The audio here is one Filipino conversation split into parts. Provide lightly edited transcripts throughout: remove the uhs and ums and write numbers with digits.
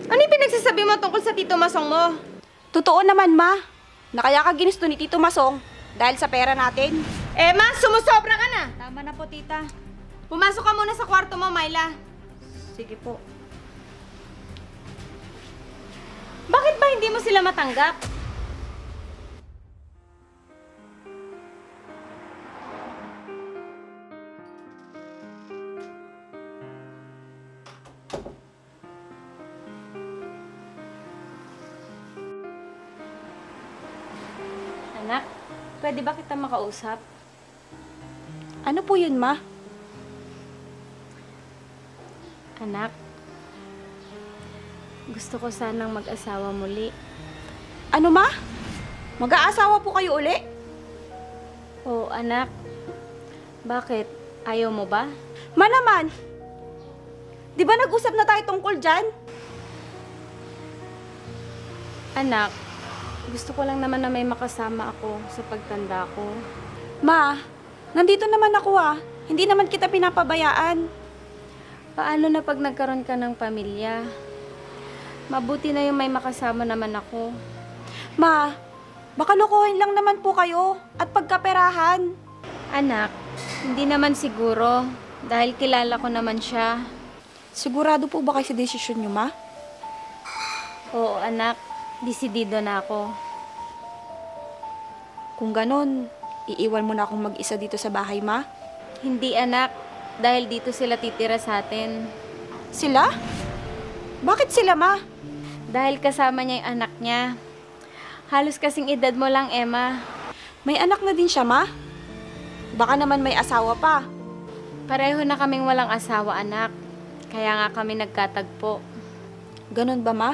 Ano yung pinagsasabi mo tungkol sa Tito Masong mo? Totoo naman, ma. Na kaya ka ginusto ni Tito Masong dahil sa pera natin. Emma, sumusobra ka na! Tama na po, tita. Pumasok ka muna sa kwarto mo, Myla. Sige po. Bakit ba hindi mo sila matanggap? Anak, pwede ba kita makausap? Ano po yun, ma? Anak, gusto ko sanang mag-asawa muli. Ano, ma? Mag-aasawa po kayo uli? Oo, anak. Bakit? Ayaw mo ba? Ma naman! Di ba nag-usap na tayo tungkol dyan? Anak, gusto ko lang naman na may makasama ako sa pagtanda ko. Ma, nandito naman ako Hindi naman kita pinapabayaan. Paano na pag nagkaroon ka ng pamilya? Mabuti na yung may makasama naman ako. Ma, baka lokohin lang naman po kayo at pagkaperahan. Anak, hindi naman siguro dahil kilala ko naman siya. Sigurado po ba kayo sa desisyon niyo, ma? Oo, anak. Desidido na ako. Kung ganon, iiwan mo na akong mag-isa dito sa bahay, ma? Hindi, anak. Dahil dito sila titira sa atin. Sila? Bakit sila, ma? Dahil kasama niya yung anak niya. Halos kasing edad mo lang, Emma. May anak na din siya, ma? Baka naman may asawa pa. Pareho na kaming walang asawa, anak. Kaya nga kami nagkatagpo. Ganon ba, ma?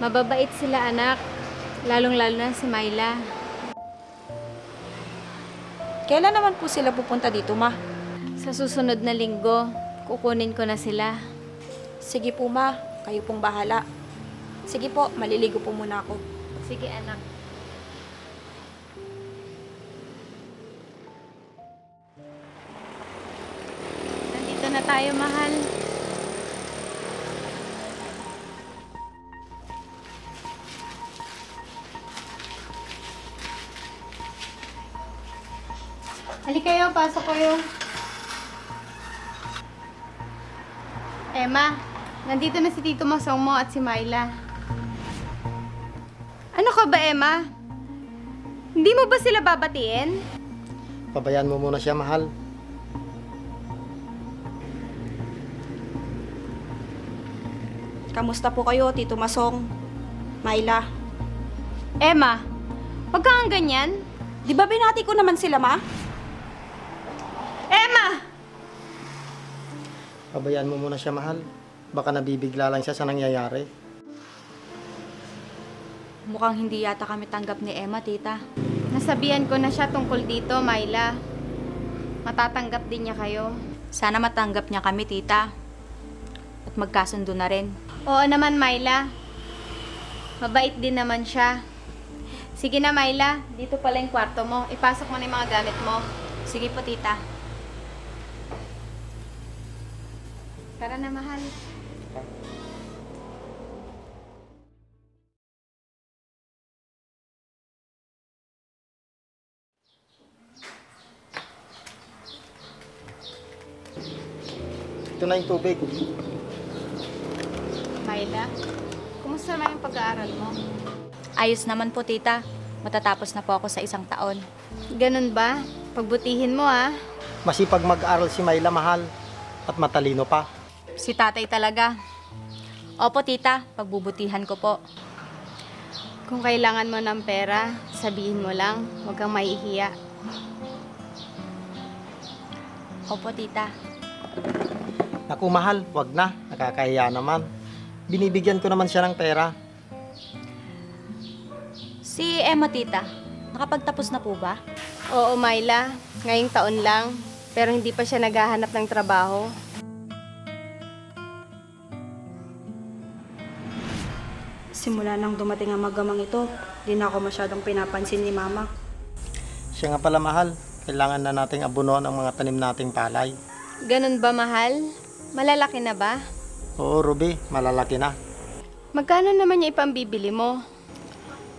Mababait sila, anak. Lalong-lalo na si Myla. Kailan naman po sila pupunta dito, ma? Sa susunod na linggo, kukunin ko na sila. Sige po, ma. Kayo pong bahala. Sige po, maliligo po muna ako. Sige, anak. Nandito na tayo, mahal. Halika kayo, pasok kayo. Emma, nandito na si Tito Masong mo at si Myla. Ano ka ba, Emma? Hindi mo ba sila babatiin? Pabayaan mo muna siya, mahal. Kamusta po kayo, Tito Masong? Myla? Emma, wag kang ganyan. Di ba binati ko naman sila, ma? Emma! Pabayaan mo muna siya, mahal. Baka nabibigla lang siya sa nangyayari. Mukhang hindi yata kami tanggap ni Emma, tita. Nasabihan ko na siya tungkol dito, Myla. Matatanggap din niya kayo. Sana matanggap niya kami, tita. At magkasundo na rin. Oo naman, Myla. Mabait din naman siya. Sige na, Myla. Dito pala yung kwarto mo. Ipasok mo na yung mga gamit mo. Sige po, tita. Tara na, mahal. Ito na yung tubig. Myla, kumusta naman yung pag-aaral mo? Ayos naman po, tita. Matatapos na po ako sa 1 taon. Ganun ba? Pagbutihin mo, ah. Masipag mag-aral si Myla, mahal. At matalino pa. Si tatay talaga. Opo, tita. Pagbubutihan ko po. Kung kailangan mo ng pera, sabihin mo lang. Huwag kang maihiya. Opo, tita. Naku, mahal, wag na. Nakakahiya naman. Binibigyan ko naman siya ng pera. Si Emma, tita. Nakapagtapos na po ba? Oo, Myla. Ngayong taon lang. Pero hindi pa siya naghahanap ng trabaho. Simula nang dumating ang magamang ito, di na ako masyadong pinapansin ni Mama. Siya nga pala, mahal. Kailangan na nating abunuan ang mga tanim nating palay. Ganun ba, mahal? Malalaki na ba? Oo, Ruby, malalaki na. Magkano naman niya ipambibili mo?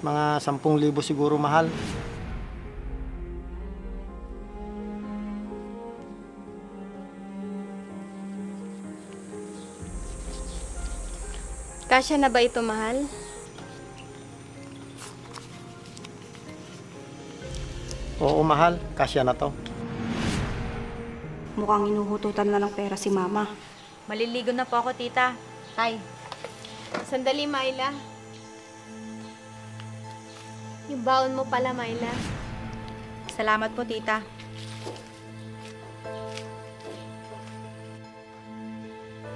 Mga 10,000 siguro, mahal. Kasya na ba ito, mahal? Oo, mahal. Kasya na to. Mukhang inuhututan na ng pera si Mama. Maliligo na po ako, tita. Tay. Sandali, Myla. Yung baon mo pala, Myla. Salamat po, tita.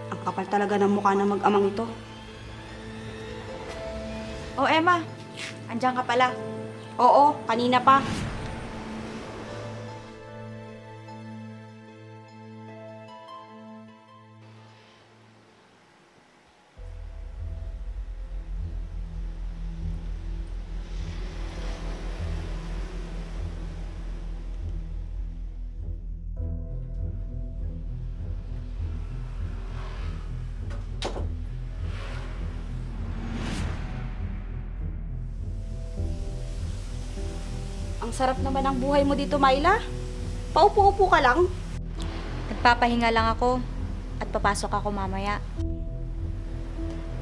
Ang kapal talaga ng mukha ng mag-amang ito. Oh, Emma. Andiyan ka pala. Oo, kanina pa. Ang sarap naman ng buhay mo dito, Myla. Paupo-upo ka lang. Nagpapahinga lang ako at papasok ako mamaya.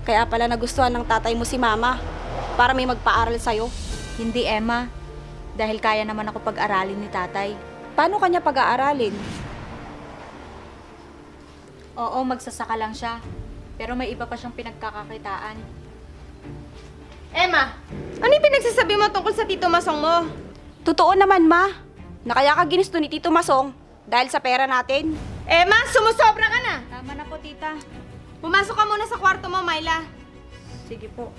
Kaya pala nagustuhan ng tatay mo si Mama para may magpaaral sa'yo. Hindi, Emma. Dahil kaya naman ako pag-aralin ni tatay. Paano kanya pag-aaralin? Oo, magsasaka lang siya. Pero may iba pa siyang pinagkakakitaan. Emma, ano yung pinagsasabi mo tungkol sa Tito Masong mo? Totoo naman, Ma. Na kaya ka ginusto ni Tito Masong dahil sa pera natin. Emma, sumusobra ka na! Tama na po, tita. Pumasok ka muna sa kwarto mo, Myla. Sige po.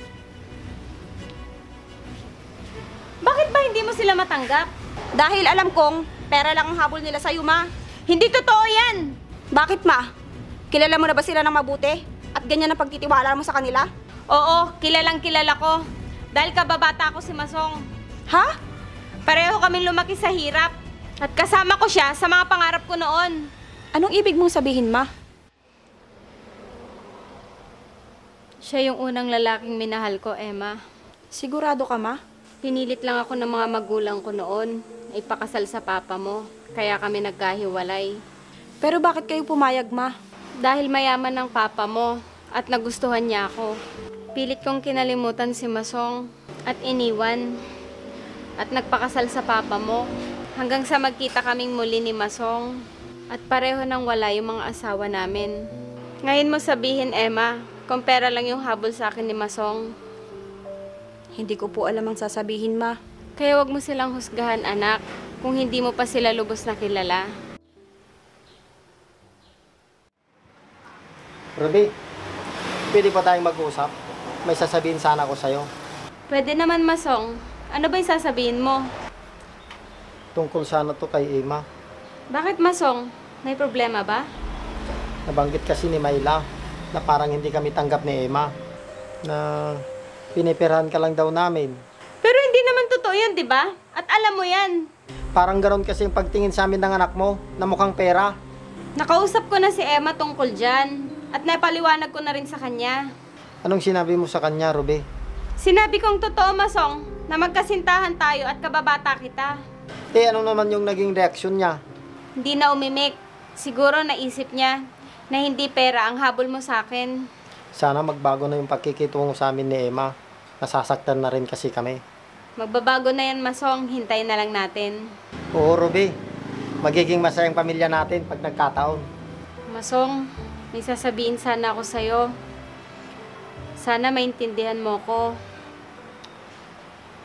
Bakit ba hindi mo sila matanggap? Dahil alam kong pera lang ang habol nila sa'yo, Ma. Hindi totoo yan! Bakit, Ma? Kilala mo na ba sila ng mabuti? At ganyan ang pagtitiwala mo sa kanila? Oo, kilalang kilala ko. Dahil kababata ko si Masong. Ha? Pareho kaming lumaki sa hirap. At kasama ko siya sa mga pangarap ko noon. Anong ibig mong sabihin, Ma? Siya yung unang lalaking minahal ko, Emma. Sigurado ka, Ma? Pinilit lang ako ng mga magulang ko noon na ipakasal sa papa mo. Kaya kami nagkahiwalay. Pero bakit kayo pumayag, Ma? Dahil mayaman ng papa mo at nagustuhan niya ako. Pilit kong kinalimutan si Masong at iniwan. At nagpakasal sa papa mo. Hanggang sa magkita kaming muli ni Masong. At pareho nang wala yung mga asawa namin. Ngayon mo sabihin, Emma, kung pera lang yung habol sa akin ni Masong. Hindi ko po alam ang sasabihin, Ma. Kaya wag mo silang husgahan, anak, kung hindi mo pa sila lubos na kilala. Ruby, pwede pa tayong mag-usap? May sasabihin sana ako sa'yo. Pwede naman, Masong. Ano ba yung sasabihin mo? Tungkol sana to kay Emma. Bakit, Masong? May problema ba? Nabanggit kasi ni Myla na parang hindi kami tanggap ni Emma. Na pinipirahan ka lang daw namin. Pero hindi naman totoo yun, di ba? At alam mo yan. Parang ganoon kasi yung pagtingin sa amin ng anak mo na mukhang pera. Nakausap ko na si Emma tungkol dyan. At napaliwanag ko na rin sa kanya. Anong sinabi mo sa kanya, Ruby? Sinabi kong totoo, Masong, na magkasintahan tayo at kababata kita. Ano naman yung naging reaksyon niya? Hindi na umimik. Siguro naisip niya na hindi pera ang habol mo sa akin. Sana magbago na yung pagkikitungo sa amin ni Emma. Nasasaktan na rin kasi kami. Magbabago na yan, Masong. Hintayin na lang natin. Oo, Ruby. Magiging masayang pamilya natin pag nagkataon. Masong, may sasabihin sana ako sa'yo. Sana maintindihan mo ko.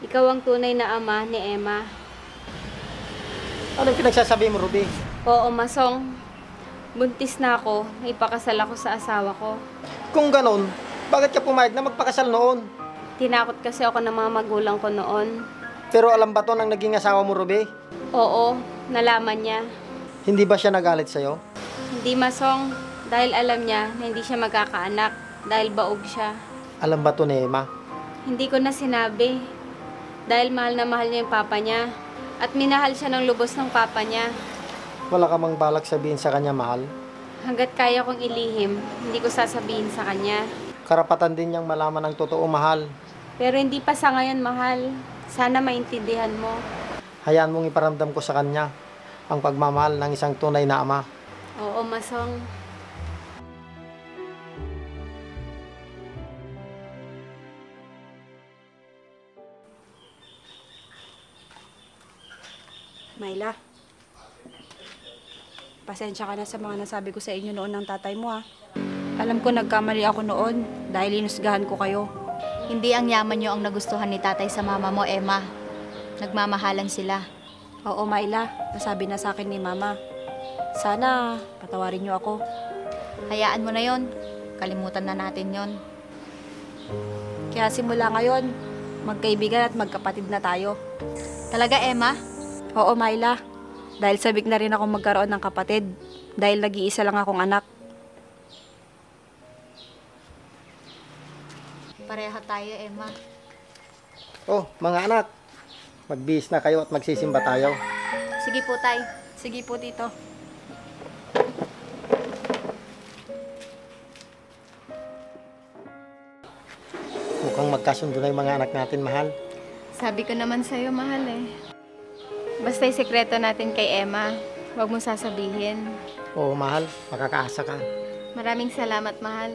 Ikaw ang tunay na ama ni Emma. Anong pinagsasabi mo, Ruby? Oo, Masong. Buntis na ako. Ipakasal ako sa asawa ko. Kung ganon, bakit ka pumayag na magpakasal noon? Tinakot kasi ako ng mga magulang ko noon. Pero alam ba to ng naging asawa mo, Ruby? Oo, nalaman niya. Hindi ba siya nagalit sa'yo? Hindi, Masong. Dahil alam niya na hindi siya magkakaanak. Dahil baog siya. Alam ba to ni Emma? Hindi ko na sinabi. Dahil mahal na mahal niya yung papa niya. At minahal siya ng lubos ng papa niya. Wala ka mang balak sabihin sa kanya, mahal. Hanggat kaya kong ilihim, hindi ko sasabihin sa kanya. Karapatan din niyang malaman ang totoo, mahal. Pero hindi pa sa ngayon, mahal. Sana maintindihan mo. Hayaan mong iparamdam ko sa kanya ang pagmamahal ng isang tunay na ama. Oo, Masong. Myla, pasensya ka na sa mga nasabi ko sa inyo noon ng tatay mo ha. Alam ko nagkamali ako noon dahil inusgahan ko kayo. Hindi ang yaman niyo ang nagustuhan ni tatay sa mama mo, Emma. Nagmamahalan sila. Oo, Myla, nasabi na sa akin ni mama. Sana patawarin niyo ako. Hayaan mo na yon. Kalimutan na natin yon. Kaya simula ngayon, magkaibigan at magkapatid na tayo. Talaga, Emma? Oo, Myla. Dahil sabik na rin ako magkaroon ng kapatid. Dahil nag-iisa lang akong anak. Pareha tayo, Emma. Oh, mga anak, magbihis na kayo at magsisimba tayo. Sige po, tay. Sige po, tito. Mukhang magkasundo na yung mga anak natin, mahal. Sabi ko naman sa'yo, mahal eh. Basta yung sekreto natin kay Emma, huwag mong sasabihin. Oo, mahal, makakaasa ka. Maraming salamat, mahal.